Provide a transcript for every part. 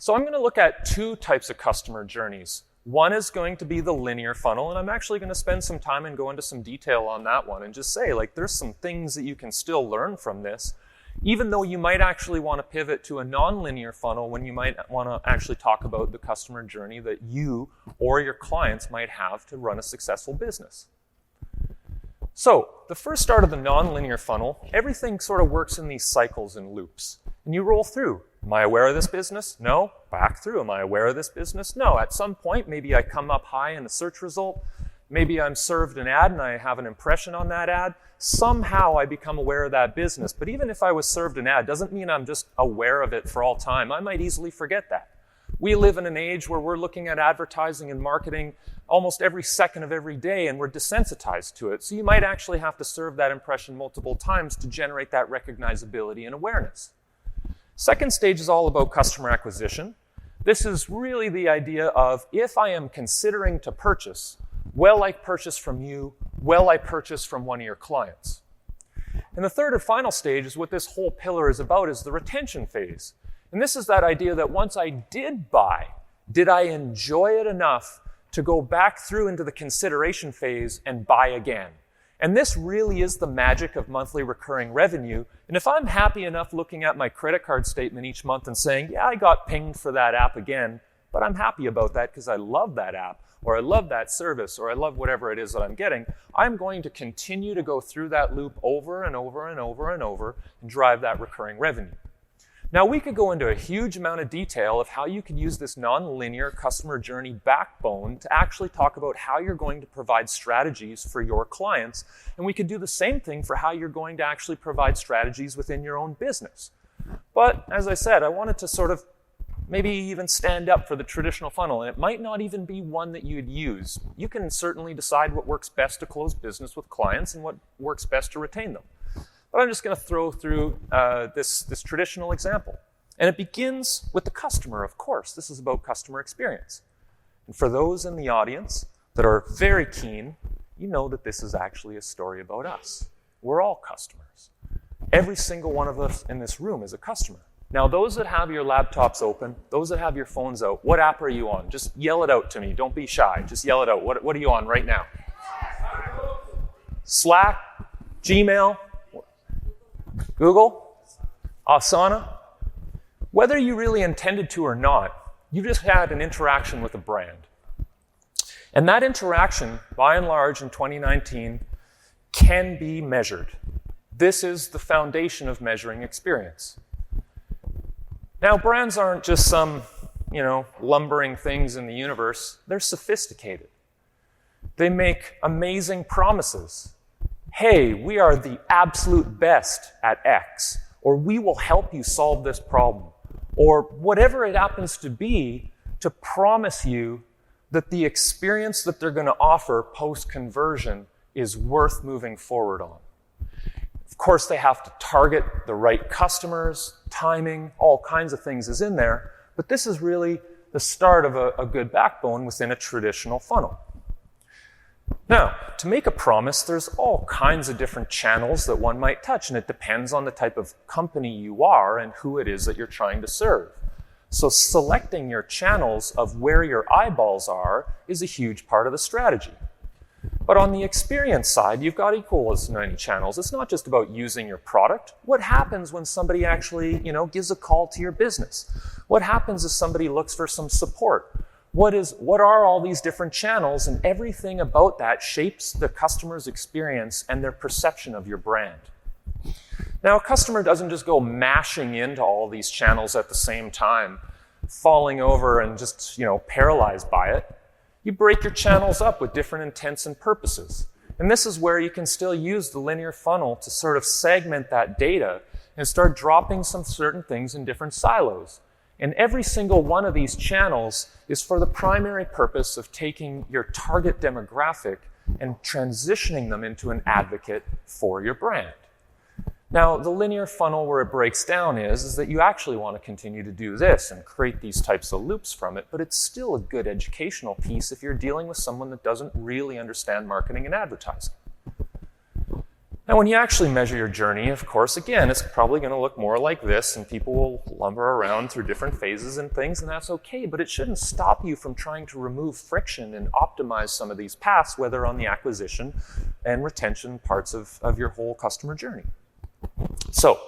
So I'm going to look at two types of customer journeys. One is going to be the linear funnel, and I'm actually going to spend some time and go into some detail on that one and just say, like, there's some things that you can still learn from this, even though you might actually want to pivot to a nonlinear funnel when you might want to actually talk about the customer journey that you or your clients might have to run a successful business. So the first start of the nonlinear funnel, everything sort of works in these cycles and loops. And you roll through. Am I aware of this business? No. Back through. Am I aware of this business? No. At some point, maybe I come up high in a search result. Maybe I'm served an ad and I have an impression on that ad. Somehow I become aware of that business. But even if I was served an ad, doesn't mean I'm just aware of it for all time. I might easily forget that. We live in an age where we're looking at advertising and marketing almost every second of every day, and we're desensitized to it. So you might actually have to serve that impression multiple times to generate that recognizability and awareness. Second stage is all about customer acquisition. This is really the idea of, if I am considering to purchase, will I purchase from you? Will I purchase from one of your clients? And the third and final stage is what this whole pillar is about, is the retention phase. And this is that idea that once I did buy, did I enjoy it enough to go back through into the consideration phase and buy again? And this really is the magic of monthly recurring revenue. And if I'm happy enough looking at my credit card statement each month and saying, yeah, I got pinged for that app again, but I'm happy about that because I love that app, or I love that service, or I love whatever it is that I'm getting, I'm going to continue to go through that loop over and over and over and over and drive that recurring revenue. Now, we could go into a huge amount of detail of how you could use this nonlinear customer journey backbone to actually talk about how you're going to provide strategies for your clients. And we could do the same thing for how you're going to actually provide strategies within your own business. But as I said, I wanted to sort of maybe even stand up for the traditional funnel, and it might not even be one that you'd use. You can certainly decide what works best to close business with clients and what works best to retain them. But I'm just going to throw through this traditional example. And it begins with the customer, of course. This is about customer experience. And for those in the audience that are very keen, you know that this is actually a story about us. We're all customers. Every single one of us in this room is a customer. Now, those that have your laptops open, those that have your phones out, what app are you on? Just yell it out to me. Don't be shy. Just yell it out. What are you on right now? Slack? Gmail? Google? Asana? Whether you really intended to or not, you just had an interaction with a brand. And that interaction, by and large in 2019, can be measured. This is the foundation of measuring experience. Now, brands aren't just some, lumbering things in the universe. They're sophisticated. They make amazing promises. Hey, we are the absolute best at X, or we will help you solve this problem, or whatever it happens to be, to promise you that the experience that they're going to offer post-conversion is worth moving forward on. Of course, they have to target the right customers, timing, all kinds of things is in there, but this is really the start of a good backbone within a traditional funnel. Now, to make a promise, there's all kinds of different channels that one might touch, and it depends on the type of company you are and who it is that you're trying to serve. So selecting your channels of where your eyeballs are is a huge part of the strategy. But on the experience side, you've got equal as many channels. It's not just about using your product. What happens when somebody actually, gives a call to your business? What happens if somebody looks for some support? What are all these different channels, and everything about that shapes the customer's experience and their perception of your brand. Now, a customer doesn't just go mashing into all these channels at the same time, falling over and just, paralyzed by it. You break your channels up with different intents and purposes. And this is where you can still use the linear funnel to sort of segment that data and start dropping some certain things in different silos. And every single one of these channels is for the primary purpose of taking your target demographic and transitioning them into an advocate for your brand. Now, the linear funnel where it breaks down is that you actually want to continue to do this and create these types of loops from it, but it's still a good educational piece if you're dealing with someone that doesn't really understand marketing and advertising. Now, when you actually measure your journey, of course, again, it's probably going to look more like this, and people will lumber around through different phases and things, and that's okay, but it shouldn't stop you from trying to remove friction and optimize some of these paths, whether on the acquisition and retention parts of your whole customer journey. So,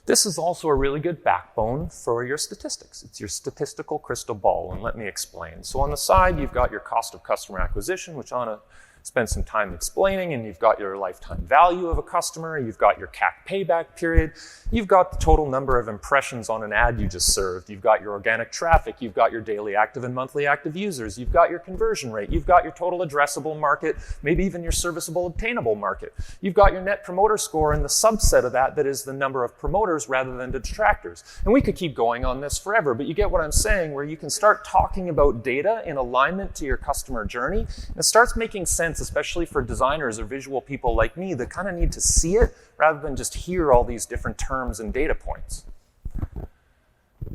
this is also a really good backbone for your statistics. It's your statistical crystal ball, and let me explain. So on the side, you've got your cost of customer acquisition, which Anna spend some time explaining, and you've got your lifetime value of a customer, you've got your CAC payback period, you've got the total number of impressions on an ad you just served, you've got your organic traffic, you've got your daily active and monthly active users, you've got your conversion rate, you've got your total addressable market, maybe even your serviceable obtainable market. You've got your net promoter score and the subset of that is the number of promoters rather than detractors. And we could keep going on this forever, but you get what I'm saying, where you can start talking about data in alignment to your customer journey, and it starts making sense, especially for designers or visual people like me that kind of need to see it rather than just hear all these different terms and data points.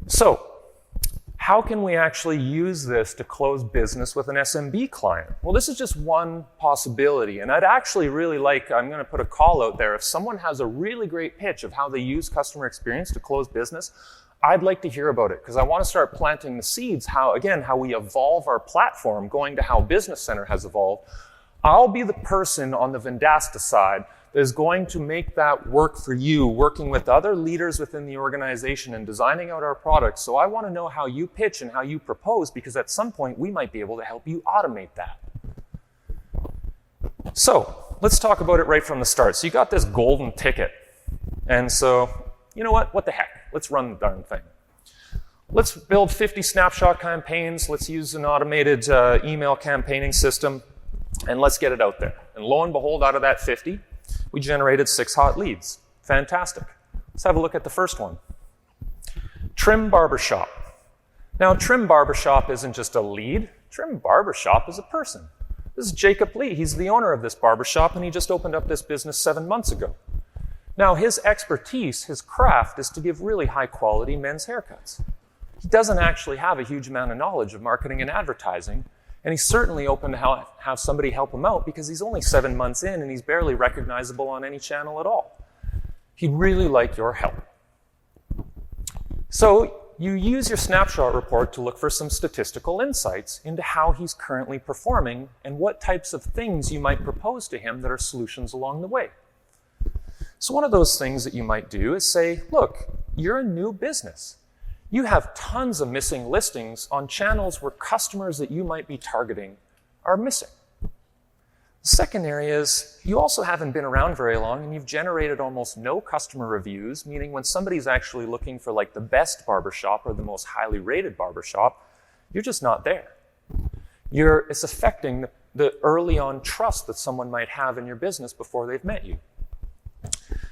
So, how can we actually use this to close business with an SMB client? Well, this is just one possibility, and I'd actually really like, I'm going to put a call out there, if someone has a really great pitch of how they use customer experience to close business, I'd like to hear about it, because I want to start planting the seeds, how we evolve our platform, going to how Business Center has evolved. I'll be the person on the Vendasta side that is going to make that work for you, working with other leaders within the organization and designing out our products. So I want to know how you pitch and how you propose, because at some point we might be able to help you automate that. So let's talk about it right from the start. So you got this golden ticket. And so, you know what? What the heck? Let's run the darn thing. Let's build 50 snapshot campaigns. Let's use an automated email campaigning system. And let's get it out there. And lo and behold, out of that 50, we generated 6 hot leads. Fantastic. Let's have a look at the first one. Trim Barbershop. Now, Trim Barbershop isn't just a lead. Trim Barbershop is a person. This is Jacob Lee. He's the owner of this barbershop, and he just opened up this business 7 months ago. Now, his expertise, his craft, is to give really high-quality men's haircuts. He doesn't actually have a huge amount of knowledge of marketing and advertising, and he's certainly open to have somebody help him out because he's only 7 months in and he's barely recognizable on any channel at all. He'd really like your help. So you use your snapshot report to look for some statistical insights into how he's currently performing and what types of things you might propose to him that are solutions along the way. So one of those things that you might do is say, look, you're a new business. You have tons of missing listings on channels where customers that you might be targeting are missing. The second area is you also haven't been around very long and you've generated almost no customer reviews, meaning when somebody's actually looking for like the best barbershop or the most highly rated barbershop, you're just not there. It's affecting the early on trust that someone might have in your business before they've met you.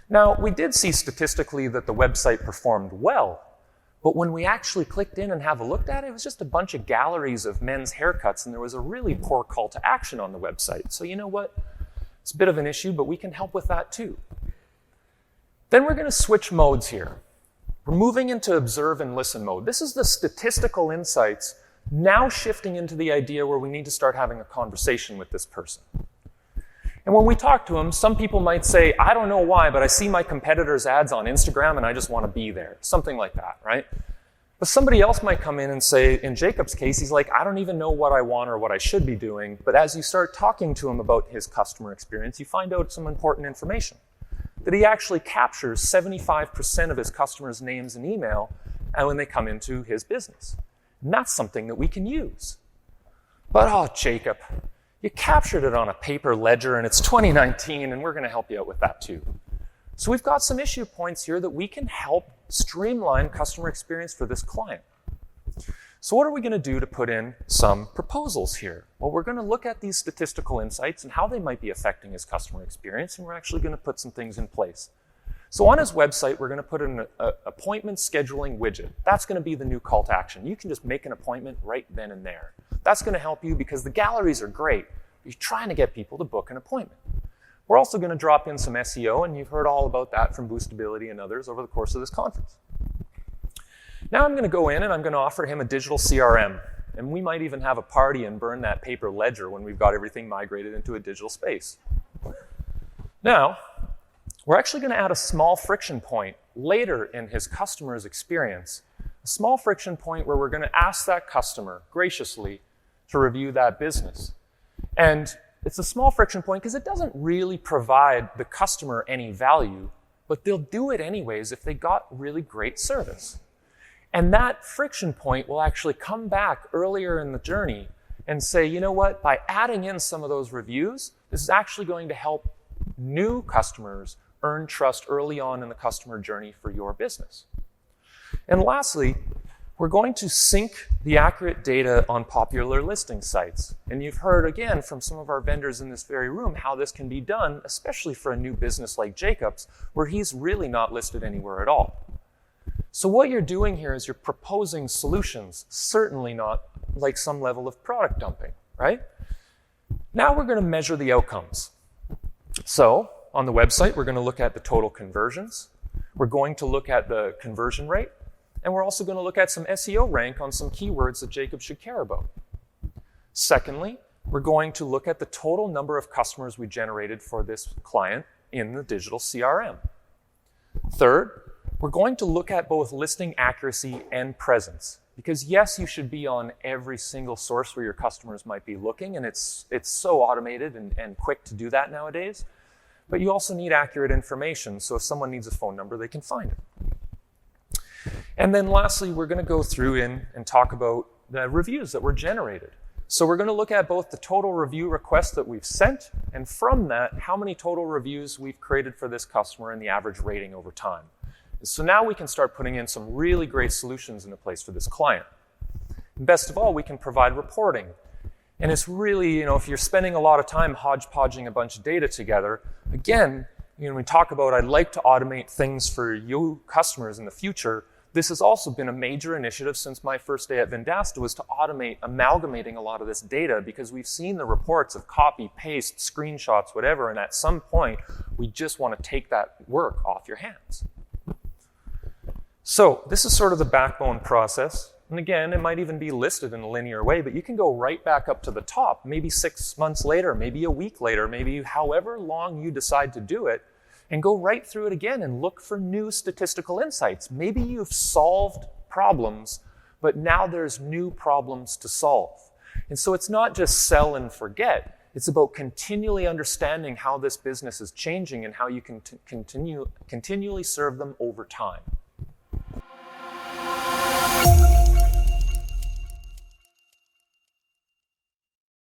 Now, we did see statistically that the website performed well, but when we actually clicked in and have a look at it, it was just a bunch of galleries of men's haircuts, and there was a really poor call to action on the website. So you know what? It's a bit of an issue, but we can help with that too. Then we're going to switch modes here. We're moving into observe and listen mode. This is the statistical insights now shifting into the idea where we need to start having a conversation with this person. And when we talk to them, some people might say, I don't know why, but I see my competitors' ads on Instagram and I just want to be there. Something like that, right? But somebody else might come in and say, in Jacob's case, he's like, I don't even know what I want or what I should be doing. But as you start talking to him about his customer experience, you find out some important information. That he actually captures 75% of his customers' names and email when they come into his business. And that's something that we can use. But, oh, Jacob, you captured it on a paper ledger and it's 2019 and we're going to help you out with that too. So we've got some issue points here that we can help streamline customer experience for this client. So what are we going to do to put in some proposals here? Well, we're going to look at these statistical insights and how they might be affecting his customer experience, and we're actually going to put some things in place. So on his website, we're going to put in an appointment scheduling widget. That's going to be the new call to action. You can just make an appointment right then and there. That's going to help you because the galleries are great. You're trying to get people to book an appointment. We're also going to drop in some SEO, and you've heard all about that from Boostability and others over the course of this conference. Now I'm going to go in and I'm going to offer him a digital CRM. And we might even have a party and burn that paper ledger when we've got everything migrated into a digital space. Now, we're actually going to add a small friction point later in his customer's experience, a small friction point where we're going to ask that customer graciously to review that business. And it's a small friction point because it doesn't really provide the customer any value, but they'll do it anyways if they got really great service. And that friction point will actually come back earlier in the journey and say, you know what, by adding in some of those reviews, this is actually going to help new customers earn trust early on in the customer journey for your business. And lastly, we're going to sync the accurate data on popular listing sites. And you've heard again from some of our vendors in this very room how this can be done, especially for a new business like Jacob's, where he's really not listed anywhere at all. So what you're doing here is you're proposing solutions, certainly not like some level of product dumping, right? Now we're going to measure the outcomes. So on the website, we're going to look at the total conversions. We're going to look at the conversion rate. And we're also going to look at some SEO rank on some keywords that Jacob should care about. Secondly, we're going to look at the total number of customers we generated for this client in the digital CRM. Third, we're going to look at both listing accuracy and presence. Because yes, you should be on every single source where your customers might be looking, and it's so automated and quick to do that nowadays. But you also need accurate information, so if someone needs a phone number, they can find it. And then lastly, we're going to go through and talk about the reviews that were generated. So we're going to look at both the total review requests that we've sent, and from that, how many total reviews we've created for this customer and the average rating over time. So now we can start putting in some really great solutions into place for this client. And best of all, we can provide reporting. And it's really, if you're spending a lot of time hodgepodging a bunch of data together, again, we talk about I'd like to automate things for you customers in the future. This has also been a major initiative since my first day at Vendasta, was to automate amalgamating a lot of this data, because we've seen the reports of copy, paste, screenshots, whatever, and at some point, we just want to take that work off your hands. So this is sort of the backbone process. And again, it might even be listed in a linear way, but you can go right back up to the top, maybe 6 months later, maybe a week later, maybe however long you decide to do it, and go right through it again and look for new statistical insights. Maybe you've solved problems, but now there's new problems to solve. And so it's not just sell and forget. It's about continually understanding how this business is changing and how you can continually serve them over time.